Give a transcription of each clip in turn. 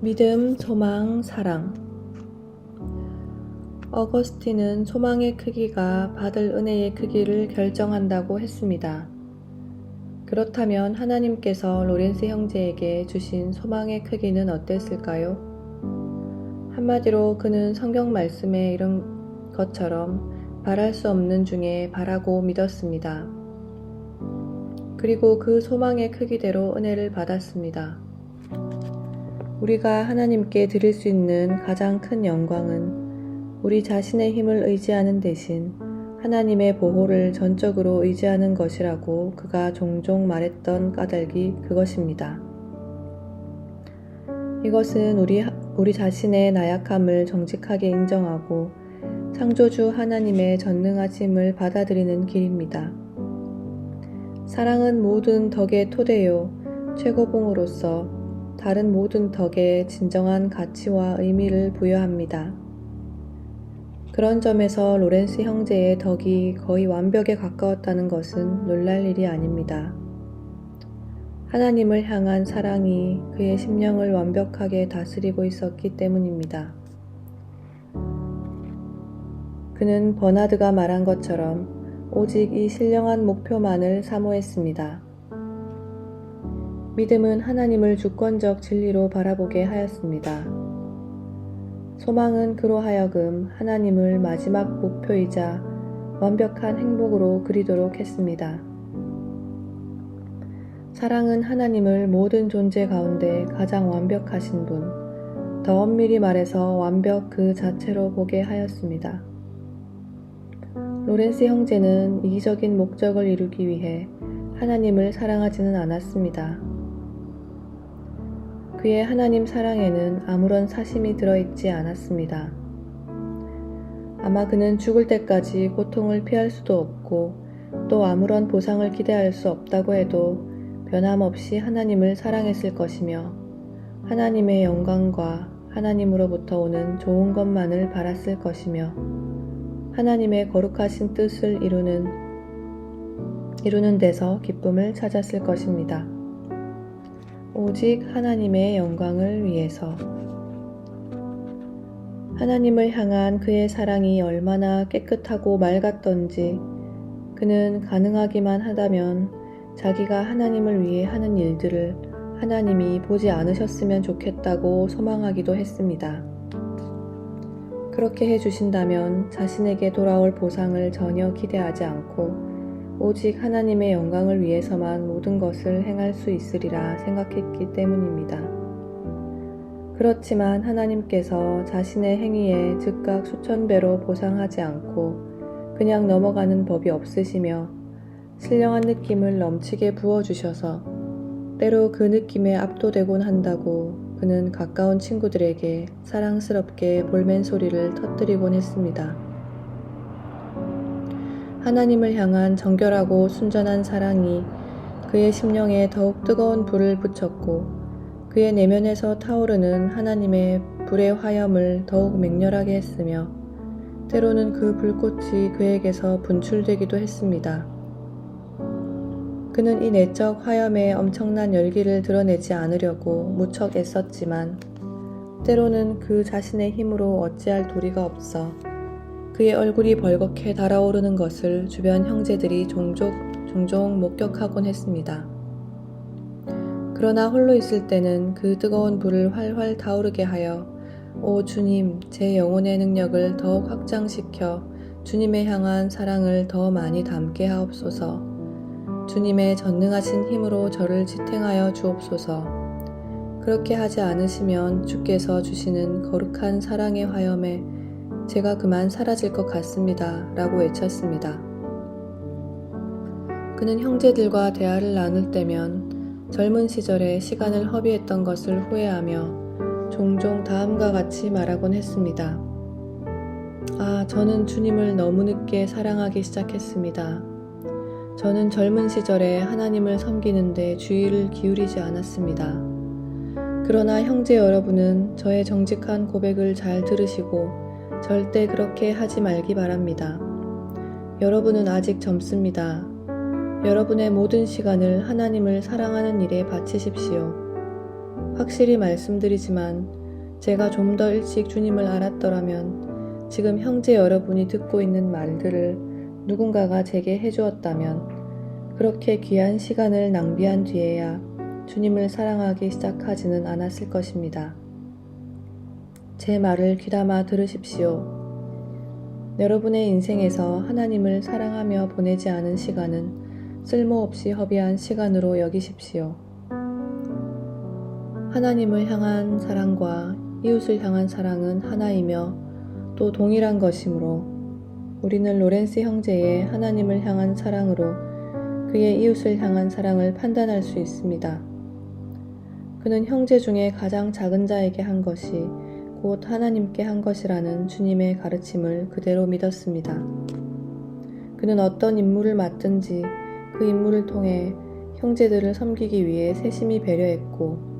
믿음, 소망, 사랑. 어거스틴은 소망의 크기가 받을 은혜의 크기를 결정한다고 했습니다. 그렇다면 하나님께서 로렌스 형제에게 주신 소망의 크기는 어땠을까요? 한마디로 그는 성경 말씀에 이런 것처럼 바랄 수 없는 중에 바라고 믿었습니다. 그리고 그 소망의 크기대로 은혜를 받았습니다. 우리가 하나님께 드릴 수 있는 가장 큰 영광은 우리 자신의 힘을 의지하는 대신 하나님의 보호를 전적으로 의지하는 것이라고 그가 종종 말했던 까닭이 그것입니다. 이것은 우리 자신의 나약함을 정직하게 인정하고 창조주 하나님의 전능하심을 받아들이는 길입니다. 사랑은 모든 덕의 토대요 최고봉으로서 다른 모든 덕에 진정한 가치와 의미를 부여합니다. 그런 점에서 로렌스 형제의 덕이 거의 완벽에 가까웠다는 것은 놀랄 일이 아닙니다. 하나님을 향한 사랑이 그의 심령을 완벽하게 다스리고 있었기 때문입니다. 그는 버나드가 말한 것처럼 오직 이 신령한 목표만을 사모했습니다. 믿음은 하나님을 주권적 진리로 바라보게 하였습니다. 소망은 그로 하여금 하나님을 마지막 목표이자 완벽한 행복으로 그리도록 했습니다. 사랑은 하나님을 모든 존재 가운데 가장 완벽하신 분, 더 엄밀히 말해서 완벽 그 자체로 보게 하였습니다. 로렌스 형제는 이기적인 목적을 이루기 위해 하나님을 사랑하지는 않았습니다. 그의 하나님 사랑에는 아무런 사심이 들어있지 않았습니다. 아마 그는 죽을 때까지 고통을 피할 수도 없고 또 아무런 보상을 기대할 수 없다고 해도 변함없이 하나님을 사랑했을 것이며 하나님의 영광과 하나님으로부터 오는 좋은 것만을 바랐을 것이며 하나님의 거룩하신 뜻을 이루는 데서 기쁨을 찾았을 것입니다. 오직 하나님의 영광을 위해서. 하나님을 향한 그의 사랑이 얼마나 깨끗하고 맑았던지 그는 가능하기만 하다면 자기가 하나님을 위해 하는 일들을 하나님이 보지 않으셨으면 좋겠다고 소망하기도 했습니다. 그렇게 해주신다면 자신에게 돌아올 보상을 전혀 기대하지 않고 오직 하나님의 영광을 위해서만 모든 것을 행할 수 있으리라 생각했기 때문입니다. 그렇지만 하나님께서 자신의 행위에 즉각 수천배로 보상하지 않고 그냥 넘어가는 법이 없으시며 신령한 느낌을 넘치게 부어주셔서 때로 그 느낌에 압도되곤 한다고 그는 가까운 친구들에게 사랑스럽게 볼멘 소리를 터뜨리곤 했습니다. 하나님을 향한 정결하고 순전한 사랑이 그의 심령에 더욱 뜨거운 불을 붙였고 그의 내면에서 타오르는 하나님의 불의 화염을 더욱 맹렬하게 했으며 때로는 그 불꽃이 그에게서 분출되기도 했습니다. 그는 이 내적 화염의 엄청난 열기를 드러내지 않으려고 무척 애썼지만 때로는 그 자신의 힘으로 어찌할 도리가 없어 그의 얼굴이 벌겋게 달아오르는 것을 주변 형제들이 종종 목격하곤 했습니다. 그러나 홀로 있을 때는 그 뜨거운 불을 활활 타오르게 하여 오 주님, 제 영혼의 능력을 더욱 확장시켜 주님의 향한 사랑을 더 많이 담게 하옵소서. 주님의 전능하신 힘으로 저를 지탱하여 주옵소서. 그렇게 하지 않으시면 주께서 주시는 거룩한 사랑의 화염에 제가 그만 사라질 것 같습니다. 라고 외쳤습니다. 그는 형제들과 대화를 나눌 때면 젊은 시절에 시간을 허비했던 것을 후회하며 종종 다음과 같이 말하곤 했습니다. 아, 저는 주님을 너무 늦게 사랑하기 시작했습니다. 저는 젊은 시절에 하나님을 섬기는데 주의를 기울이지 않았습니다. 그러나 형제 여러분은 저의 정직한 고백을 잘 들으시고 절대 그렇게 하지 말기 바랍니다. 여러분은 아직 젊습니다. 여러분의 모든 시간을 하나님을 사랑하는 일에 바치십시오. 확실히 말씀드리지만 제가 좀 더 일찍 주님을 알았더라면 지금 형제 여러분이 듣고 있는 말들을 누군가가 제게 해주었다면 그렇게 귀한 시간을 낭비한 뒤에야 주님을 사랑하기 시작하지는 않았을 것입니다. 제 말을 귀담아 들으십시오. 여러분의 인생에서 하나님을 사랑하며 보내지 않은 시간은 쓸모없이 허비한 시간으로 여기십시오. 하나님을 향한 사랑과 이웃을 향한 사랑은 하나이며 또 동일한 것이므로 우리는 로렌스 형제의 하나님을 향한 사랑으로 그의 이웃을 향한 사랑을 판단할 수 있습니다. 그는 형제 중에 가장 작은 자에게 한 것이 곧 하나님께 한 것이라는 주님의 가르침을 그대로 믿었습니다. 그는 어떤 임무를 맡든지 그 임무를 통해 형제들을 섬기기 위해 세심히 배려했고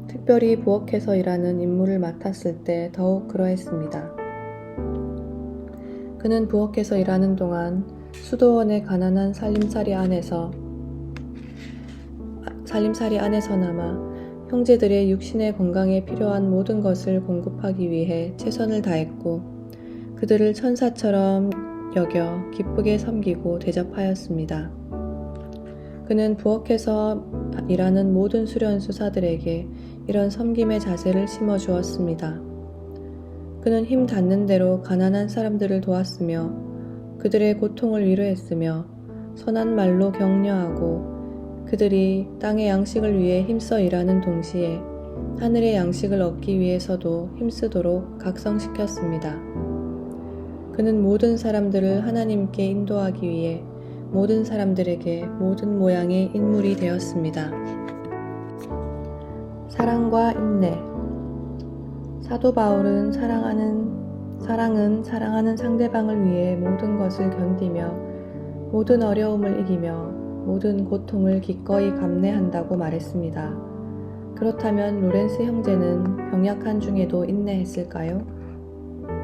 특별히 부엌에서 일하는 임무를 맡았을 때 더욱 그러했습니다. 그는 부엌에서 일하는 동안 수도원의 가난한 살림살이 안에서나마 형제들의 육신의 건강에 필요한 모든 것을 공급하기 위해 최선을 다했고 그들을 천사처럼 여겨 기쁘게 섬기고 대접하였습니다. 그는 부엌에서 일하는 모든 수련수사들에게 이런 섬김의 자세를 심어주었습니다. 그는 힘 닿는 대로 가난한 사람들을 도왔으며 그들의 고통을 위로했으며 선한 말로 격려하고 그들이 땅의 양식을 위해 힘써 일하는 동시에 하늘의 양식을 얻기 위해서도 힘쓰도록 각성시켰습니다. 그는 모든 사람들을 하나님께 인도하기 위해 모든 사람들에게 모든 모양의 인물이 되었습니다. 사랑과 인내. 사도 바울은 사랑은 사랑하는 상대방을 위해 모든 것을 견디며 모든 어려움을 이기며 모든 고통을 기꺼이 감내한다고 말했습니다. 그렇다면 로렌스 형제는 병약한 중에도 인내했을까요?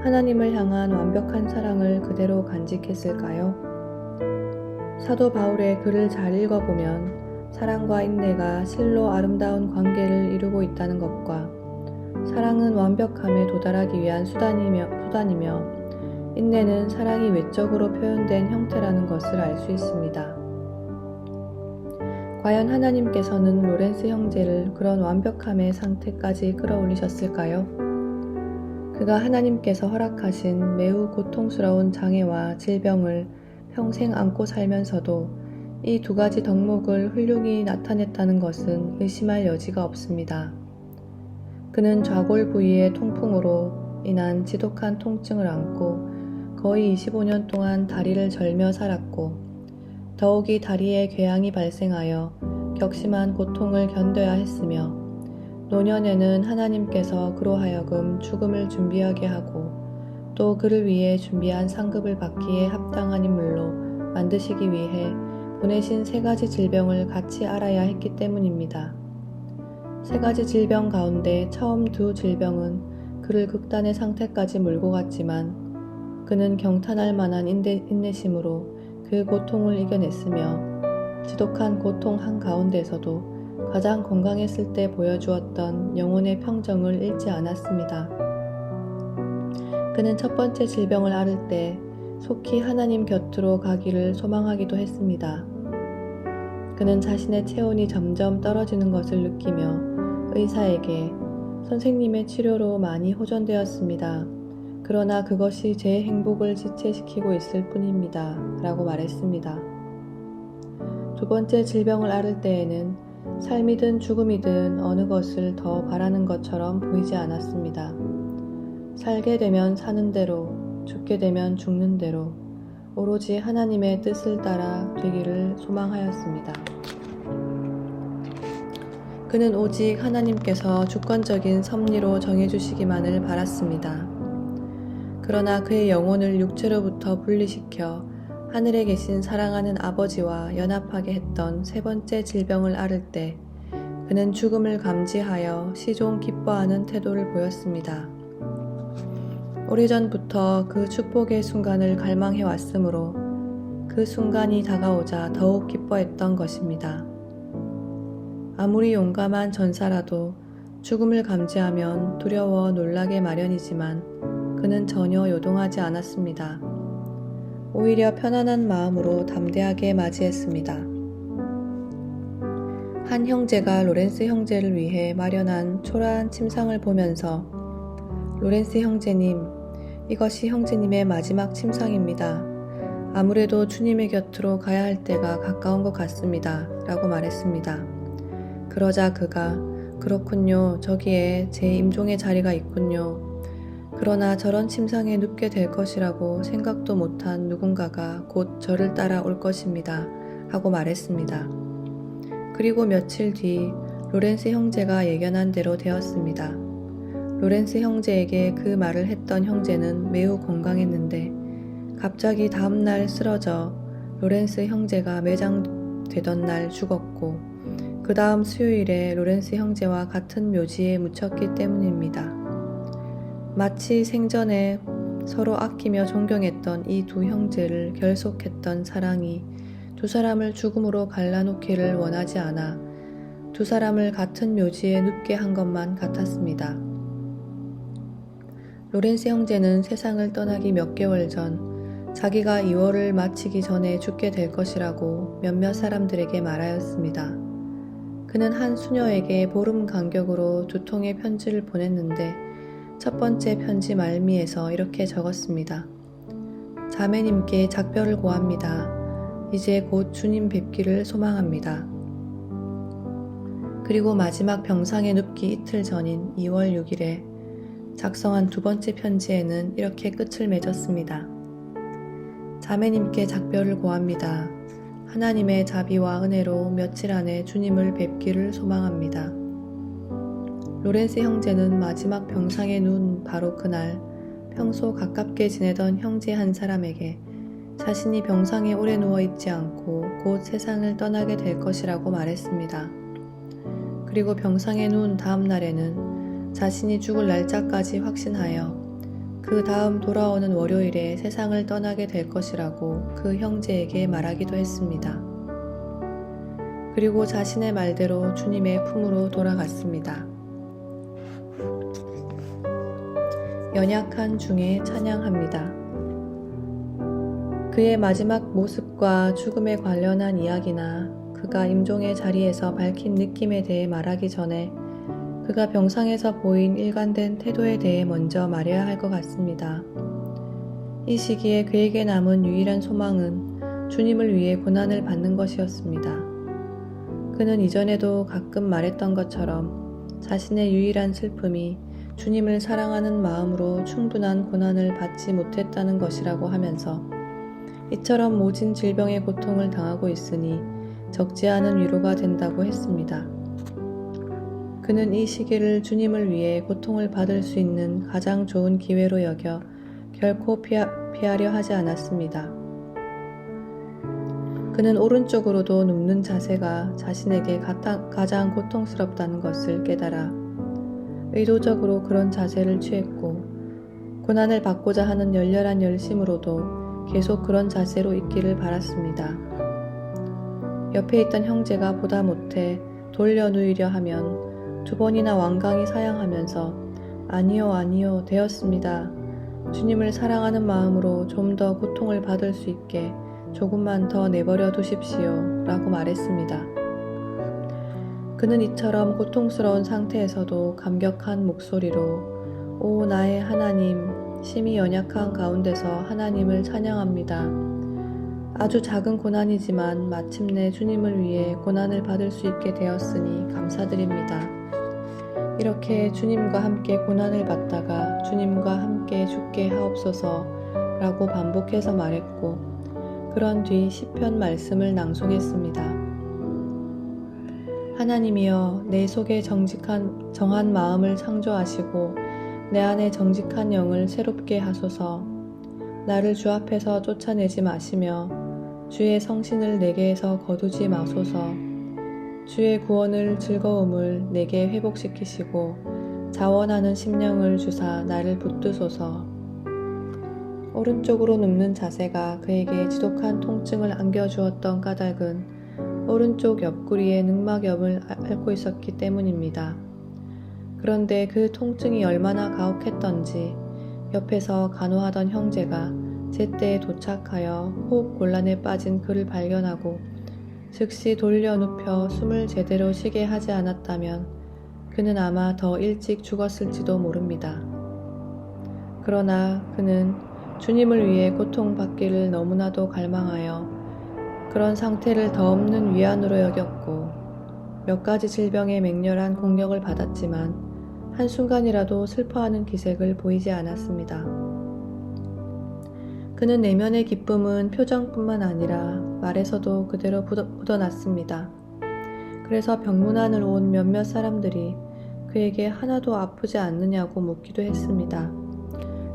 하나님을 향한 완벽한 사랑을 그대로 간직했을까요? 사도 바울의 글을 잘 읽어보면 사랑과 인내가 실로 아름다운 관계를 이루고 있다는 것과 사랑은 완벽함에 도달하기 위한 수단이며 인내는 사랑이 외적으로 표현된 형태라는 것을 알 수 있습니다. 과연 하나님께서는 로렌스 형제를 그런 완벽함의 상태까지 끌어올리셨을까요? 그가 하나님께서 허락하신 매우 고통스러운 장애와 질병을 평생 안고 살면서도 이 두 가지 덕목을 훌륭히 나타냈다는 것은 의심할 여지가 없습니다. 그는 좌골 부위의 통풍으로 인한 지독한 통증을 안고 거의 25년 동안 다리를 절며 살았고 더욱이 다리에 궤양이 발생하여 격심한 고통을 견뎌야 했으며 노년에는 하나님께서 그로 하여금 죽음을 준비하게 하고 또 그를 위해 준비한 상급을 받기에 합당한 인물로 만드시기 위해 보내신 세 가지 질병을 같이 알아야 했기 때문입니다. 세 가지 질병 가운데 처음 두 질병은 그를 극단의 상태까지 몰고 갔지만 그는 경탄할 만한 인내심으로 그 고통을 이겨냈으며 지독한 고통 한가운데서도 가장 건강했을 때 보여주었던 영혼의 평정을 잃지 않았습니다. 그는 첫 번째 질병을 앓을 때 속히 하나님 곁으로 가기를 소망하기도 했습니다. 그는 자신의 체온이 점점 떨어지는 것을 느끼며 의사에게 선생님의 치료로 많이 호전되었습니다. 그러나 그것이 제 행복을 지체시키고 있을 뿐입니다. 라고 말했습니다. 두 번째 질병을 앓을 때에는 삶이든 죽음이든 어느 것을 더 바라는 것처럼 보이지 않았습니다. 살게 되면 사는 대로, 죽게 되면 죽는 대로 오로지 하나님의 뜻을 따라 되기를 소망하였습니다. 그는 오직 하나님께서 주권적인 섭리로 정해주시기만을 바랐습니다. 그러나 그의 영혼을 육체로부터 분리시켜 하늘에 계신 사랑하는 아버지와 연합하게 했던 세 번째 질병을 앓을 때 그는 죽음을 감지하여 시종 기뻐하는 태도를 보였습니다. 오래전부터 그 축복의 순간을 갈망해 왔으므로 그 순간이 다가오자 더욱 기뻐했던 것입니다. 아무리 용감한 전사라도 죽음을 감지하면 두려워 놀라게 마련이지만 그는 전혀 요동하지 않았습니다. 오히려 편안한 마음으로 담대하게 맞이했습니다. 한 형제가 로렌스 형제를 위해 마련한 초라한 침상을 보면서 "로렌스 형제님, 이것이 형제님의 마지막 침상입니다. 아무래도 주님의 곁으로 가야 할 때가 가까운 것 같습니다. 라고 말했습니다. 그러자 그가 "그렇군요. 저기에 제 임종의 자리가 있군요. 그러나 저런 침상에 눕게 될 것이라고 생각도 못한 누군가가 곧 저를 따라 올 것입니다. 하고 말했습니다. 그리고 며칠 뒤 로렌스 형제가 예견한 대로 되었습니다. 로렌스 형제에게 그 말을 했던 형제는 매우 건강했는데 갑자기 다음날 쓰러져 로렌스 형제가 매장되던 날 죽었고 그 다음 수요일에 로렌스 형제와 같은 묘지에 묻혔기 때문입니다. 마치 생전에 서로 아끼며 존경했던 이 두 형제를 결속했던 사랑이 두 사람을 죽음으로 갈라놓기를 원하지 않아 두 사람을 같은 묘지에 눕게 한 것만 같았습니다. 로렌스 형제는 세상을 떠나기 몇 개월 전 자기가 2월을 마치기 전에 죽게 될 것이라고 몇몇 사람들에게 말하였습니다. 그는 한 수녀에게 보름 간격으로 2통의 편지를 보냈는데 첫 번째 편지 말미에서 이렇게 적었습니다. 자매님께 작별을 고합니다. 이제 곧 주님 뵙기를 소망합니다. 그리고 마지막 병상에 눕기 이틀 전인 2월 6일에 작성한 두 번째 편지에는 이렇게 끝을 맺었습니다. 자매님께 작별을 고합니다. 하나님의 자비와 은혜로 며칠 안에 주님을 뵙기를 소망합니다. 로렌스 형제는 마지막 병상에 누운 바로 그날 평소 가깝게 지내던 형제 한 사람에게 자신이 병상에 오래 누워있지 않고 곧 세상을 떠나게 될 것이라고 말했습니다. 그리고 병상에 누운 다음 날에는 자신이 죽을 날짜까지 확신하여 그 다음 돌아오는 월요일에 세상을 떠나게 될 것이라고 그 형제에게 말하기도 했습니다. 그리고 자신의 말대로 주님의 품으로 돌아갔습니다. 연약한 중에 찬양합니다. 그의 마지막 모습과 죽음에 관련한 이야기나 그가 임종의 자리에서 밝힌 느낌에 대해 말하기 전에 그가 병상에서 보인 일관된 태도에 대해 먼저 말해야 할 것 같습니다. 이 시기에 그에게 남은 유일한 소망은 주님을 위해 고난을 받는 것이었습니다. 그는 이전에도 가끔 말했던 것처럼 자신의 유일한 슬픔이 주님을 사랑하는 마음으로 충분한 고난을 받지 못했다는 것이라고 하면서 이처럼 모진 질병의 고통을 당하고 있으니 적지 않은 위로가 된다고 했습니다. 그는 이 시기를 주님을 위해 고통을 받을 수 있는 가장 좋은 기회로 여겨 결코 피하려 하지 않았습니다. 그는 오른쪽으로도 눕는 자세가 자신에게 가장 고통스럽다는 것을 깨달아 의도적으로 그런 자세를 취했고 고난을 받고자 하는 열렬한 열심으로도 계속 그런 자세로 있기를 바랐습니다. 옆에 있던 형제가 보다 못해 돌려 누이려 하면 2번이나 완강히 사양하면서 아니요 되었습니다. 주님을 사랑하는 마음으로 좀 더 고통을 받을 수 있게 조금만 더 내버려 두십시오 라고 말했습니다. 그는 이처럼 고통스러운 상태에서도 감격한 목소리로 오 나의 하나님, 심히 연약한 가운데서 하나님을 찬양합니다. 아주 작은 고난이지만 마침내 주님을 위해 고난을 받을 수 있게 되었으니 감사드립니다. 이렇게 주님과 함께 고난을 받다가 주님과 함께 죽게 하옵소서 라고 반복해서 말했고 그런 뒤 시편 말씀을 낭송했습니다. 하나님이여 내 속에 정한 마음을 창조하시고 내 안에 정직한 영을 새롭게 하소서. 나를 주 앞에서 쫓아내지 마시며 주의 성신을 내게에서 거두지 마소서. 주의 구원을 즐거움을 내게 회복시키시고 자원하는 심령을 주사 나를 붙드소서. 오른쪽으로 눕는 자세가 그에게 지독한 통증을 안겨주었던 까닭은 오른쪽 옆구리에 늑막염을 앓고 있었기 때문입니다. 그런데 그 통증이 얼마나 가혹했던지 옆에서 간호하던 형제가 제때에 도착하여 호흡 곤란에 빠진 그를 발견하고 즉시 돌려 눕혀 숨을 제대로 쉬게 하지 않았다면 그는 아마 더 일찍 죽었을지도 모릅니다. 그러나 그는 주님을 위해 고통받기를 너무나도 갈망하여 그런 상태를 더 없는 위안으로 여겼고 몇 가지 질병의 맹렬한 공격을 받았지만 한순간이라도 슬퍼하는 기색을 보이지 않았습니다. 그는 내면의 기쁨은 표정뿐만 아니라 말에서도 그대로 묻어났습니다. 그래서 병문안을 온 몇몇 사람들이 그에게 하나도 아프지 않느냐고 묻기도 했습니다.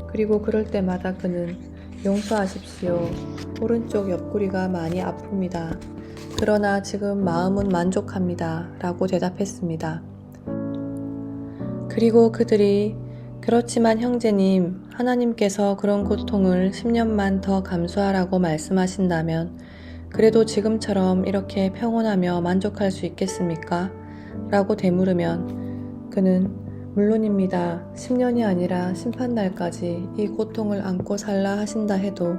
그리고 그럴 때마다 그는 용서하십시오. 오른쪽 옆구리가 많이 아픕니다. 그러나 지금 마음은 만족합니다. 라고 대답했습니다. 그리고 그들이 그렇지만 형제님, 하나님께서 그런 고통을 10년만 더 감수하라고 말씀하신다면 그래도 지금처럼 이렇게 평온하며 만족할 수 있겠습니까? 라고 되물으면 그는 물론입니다. 10년이 아니라 심판날까지 이 고통을 안고 살라 하신다 해도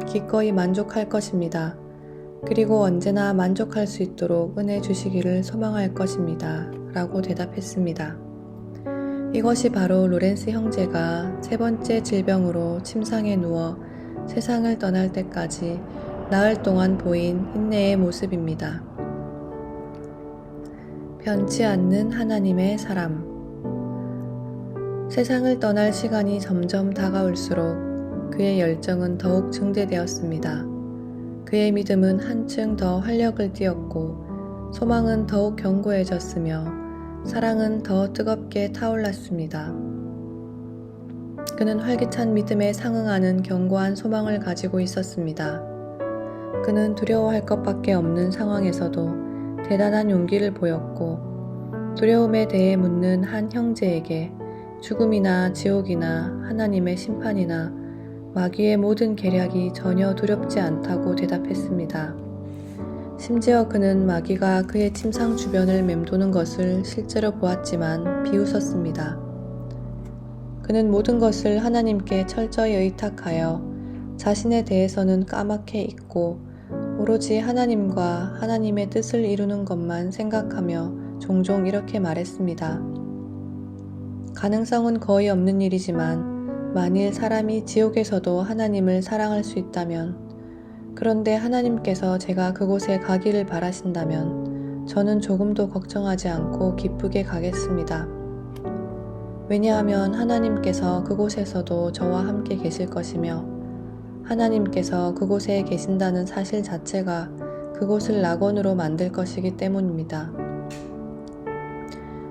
기꺼이 만족할 것입니다. 그리고 언제나 만족할 수 있도록 은혜 주시기를 소망할 것입니다. 라고 대답했습니다. 이것이 바로 로렌스 형제가 세 번째 질병으로 침상에 누워 세상을 떠날 때까지 나흘 동안 보인 인내의 모습입니다. 변치 않는 하나님의 사람. 세상을 떠날 시간이 점점 다가올수록 그의 열정은 더욱 증대되었습니다. 그의 믿음은 한층 더 활력을 띠었고 소망은 더욱 견고해졌으며 사랑은 더 뜨겁게 타올랐습니다. 그는 활기찬 믿음에 상응하는 견고한 소망을 가지고 있었습니다. 그는 두려워할 것밖에 없는 상황에서도 대단한 용기를 보였고 두려움에 대해 묻는 한 형제에게 죽음이나 지옥이나 하나님의 심판이나 마귀의 모든 계략이 전혀 두렵지 않다고 대답했습니다. 심지어 그는 마귀가 그의 침상 주변을 맴도는 것을 실제로 보았지만 비웃었습니다. 그는 모든 것을 하나님께 철저히 의탁하여 자신에 대해서는 까맣게 잊고 오로지 하나님과 하나님의 뜻을 이루는 것만 생각하며 종종 이렇게 말했습니다. 가능성은 거의 없는 일이지만 만일 사람이 지옥에서도 하나님을 사랑할 수 있다면 그런데 하나님께서 제가 그곳에 가기를 바라신다면 저는 조금도 걱정하지 않고 기쁘게 가겠습니다. 왜냐하면 하나님께서 그곳에서도 저와 함께 계실 것이며 하나님께서 그곳에 계신다는 사실 자체가 그곳을 낙원으로 만들 것이기 때문입니다.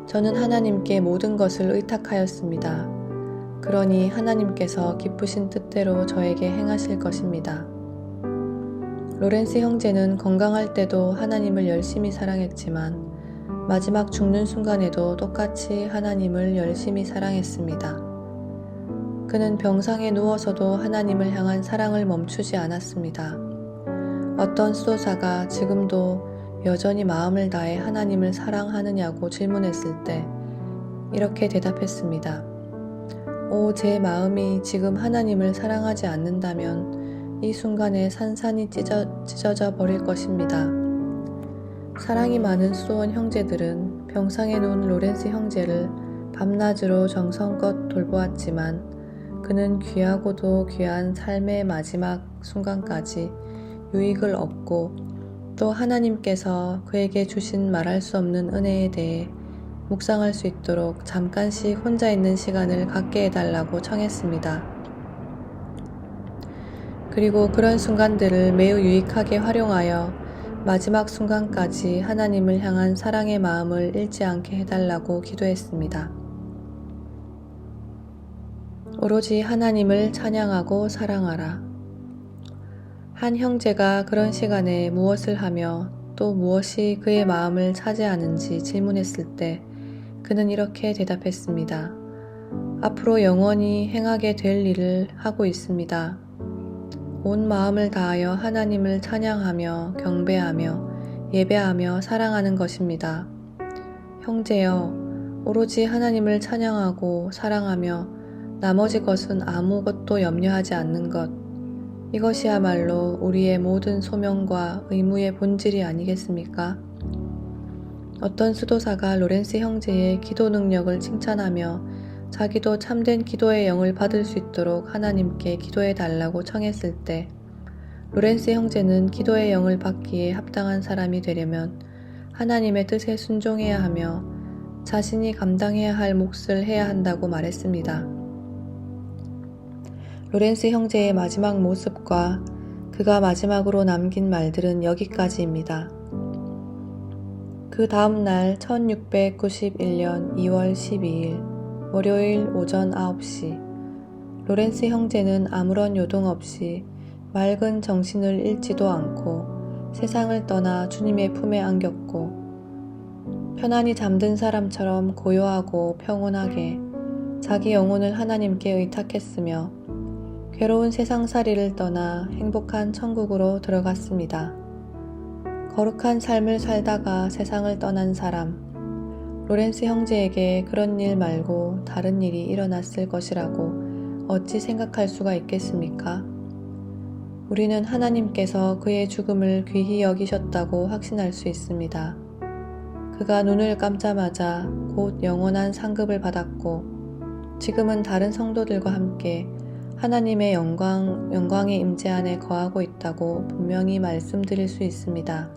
저는 하나님께 모든 것을 의탁하였습니다. 그러니 하나님께서 기쁘신 뜻대로 저에게 행하실 것입니다. 로렌스 형제는 건강할 때도 하나님을 열심히 사랑했지만 마지막 죽는 순간에도 똑같이 하나님을 열심히 사랑했습니다. 그는 병상에 누워서도 하나님을 향한 사랑을 멈추지 않았습니다. 어떤 수도사가 지금도 여전히 마음을 다해 하나님을 사랑하느냐고 질문했을 때 이렇게 대답했습니다. 오, 제 마음이 지금 하나님을 사랑하지 않는다면 이 순간에 산산이 찢어져 버릴 것입니다. 사랑이 많은 수도원 형제들은 병상에 누운 로렌스 형제를 밤낮으로 정성껏 돌보았지만 그는 귀하고도 귀한 삶의 마지막 순간까지 유익을 얻고 또 하나님께서 그에게 주신 말할 수 없는 은혜에 대해 묵상할 수 있도록 잠깐씩 혼자 있는 시간을 갖게 해달라고 청했습니다. 그리고 그런 순간들을 매우 유익하게 활용하여 마지막 순간까지 하나님을 향한 사랑의 마음을 잃지 않게 해달라고 기도했습니다. 오로지 하나님을 찬양하고 사랑하라. 한 형제가 그런 시간에 무엇을 하며 또 무엇이 그의 마음을 차지하는지 질문했을 때 그는 이렇게 대답했습니다. 앞으로 영원히 행하게 될 일을 하고 있습니다. 온 마음을 다하여 하나님을 찬양하며 경배하며 예배하며 사랑하는 것입니다. 형제여, 오로지 하나님을 찬양하고 사랑하며 나머지 것은 아무것도 염려하지 않는 것, 이것이야말로 우리의 모든 소명과 의무의 본질이 아니겠습니까? 어떤 수도사가 로렌스 형제의 기도 능력을 칭찬하며 자기도 참된 기도의 영을 받을 수 있도록 하나님께 기도해 달라고 청했을 때, 로렌스 형제는 기도의 영을 받기에 합당한 사람이 되려면 하나님의 뜻에 순종해야 하며 자신이 감당해야 할 몫을 해야 한다고 말했습니다. 로렌스 형제의 마지막 모습과 그가 마지막으로 남긴 말들은 여기까지입니다. 그 다음 날 1691년 2월 12일 월요일 오전 9시, 로렌스 형제는 아무런 요동 없이 맑은 정신을 잃지도 않고 세상을 떠나 주님의 품에 안겼고, 편안히 잠든 사람처럼 고요하고 평온하게 자기 영혼을 하나님께 의탁했으며 괴로운 세상살이를 떠나 행복한 천국으로 들어갔습니다. 거룩한 삶을 살다가 세상을 떠난 사람, 로렌스 형제에게 그런 일 말고 다른 일이 일어났을 것이라고 어찌 생각할 수가 있겠습니까? 우리는 하나님께서 그의 죽음을 귀히 여기셨다고 확신할 수 있습니다. 그가 눈을 감자마자 곧 영원한 상급을 받았고, 지금은 다른 성도들과 함께 하나님의 영광의 임재 안에 거하고 있다고 분명히 말씀드릴 수 있습니다.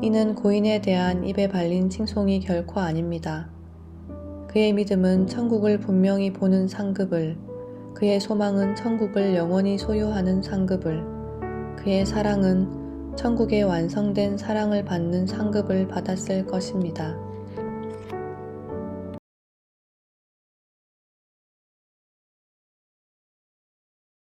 이는 고인에 대한 입에 발린 칭송이 결코 아닙니다. 그의 믿음은 천국을 분명히 보는 상급을, 그의 소망은 천국을 영원히 소유하는 상급을, 그의 사랑은 천국의 완성된 사랑을 받는 상급을 받았을 것입니다.